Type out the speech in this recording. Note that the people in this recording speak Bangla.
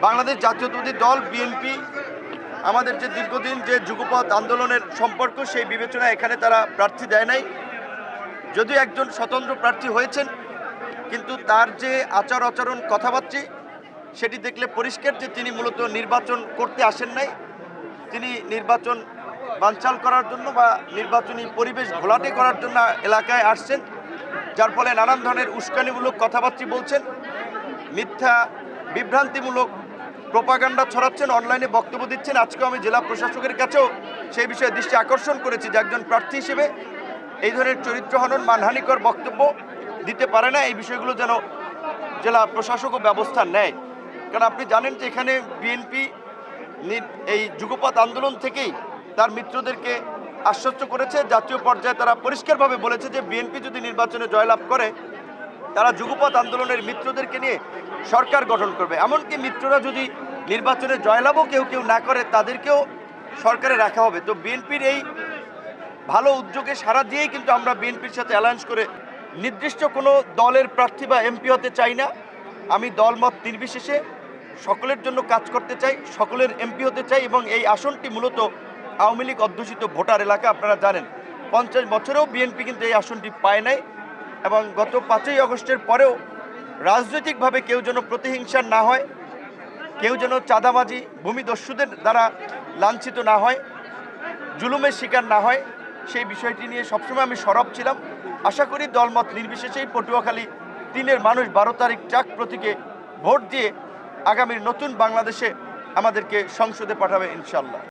বাংলাদেশ জাতীয়তাবাদী দল বিএনপি আমাদের যে দীর্ঘদিন যে যুগপৎ আন্দোলনের সম্পর্ক সেই বিবেচনায় এখানে তারা প্রার্থী দেয় নাই। যদিও একজন স্বতন্ত্র প্রার্থী হয়েছেন, কিন্তু তার যে আচার আচরণ কথাবার্তা সেটি দেখলে পরিষ্কার যে তিনি মূলত নির্বাচন করতে আসেন নাই। তিনি নির্বাচন বানচাল করার জন্য বা নির্বাচনী পরিবেশ ঘোলাটে করার জন্য এলাকায় আসছেন, যার ফলে নানান ধরনের উস্কানিমূলক কথাবার্তা বলছেন, মিথ্যা বিভ্রান্তিমূলক প্রোপাগান্ডা ছড়াচ্ছেন, অনলাইনে বক্তব্য দিচ্ছেন। আজকেও আমি জেলা প্রশাসকের কাছেও সেই বিষয়ে দৃষ্টি আকর্ষণ করেছি যে একজন প্রার্থী হিসেবে এই ধরনের চরিত্রহনন মানহানিকর বক্তব্য দিতে পারে না। এই বিষয়গুলো যেন জেলা প্রশাসকও ব্যবস্থা নেয়, কারণ আপনি জানেন যে এখানে বিএনপি এই যুগপৎ আন্দোলন থেকেই তার মিত্রদেরকে আশ্বস্ত করেছে। জাতীয় পর্যায়ে তারা পরিষ্কারভাবে বলেছে যে বিএনপি যদি নির্বাচনে জয়লাভ করে তারা যুগপৎ আন্দোলনের মিত্রদেরকে নিয়ে সরকার গঠন করবে। এমনকি মিত্ররা যদি নির্বাচনে জয়লাভও কেউ না করে তাদেরকেও সরকারে রাখা হবে। তো বিএনপির এই ভালো উদ্যোগে সাড়া দিয়েই কিন্তু আমরা বিএনপির সাথে অ্যালায়েন্স করে নির্দিষ্ট কোনো দলের প্রার্থী বা এমপি হতে চাই না। আমি দলমত নির্বিশেষে সকলের জন্য কাজ করতে চাই, সকলের এমপি হতে চাই। এবং এই আসনটি মূলত আওয়ামী লীগ অধ্যুষিত ভোটার এলাকা। আপনারা জানেন 50 বছরেও বিএনপি কিন্তু এই আসনটি পায় নাই। এবং গত 5ই আগস্টের পরেও রাজনৈতিকভাবে কেউ যেন প্রতিহিংসার না হয়, কেউ যেন চাঁদাবাজি ভূমিদস্যুদের দ্বারা লাঞ্ছিত না হয়, জুলুমের শিকার না হয়, সেই বিষয়টি নিয়ে সবসময় আমি সরব ছিলাম। আশা করি দলমত নির্বিশেষেই পটুয়াখালী 3-এর মানুষ 12 তারিখ ট্রাক প্রতীকে ভোট দিয়ে আগামীর নতুন বাংলাদেশে আমাদেরকে সংসদে পাঠাবে ইনশাল্লাহ।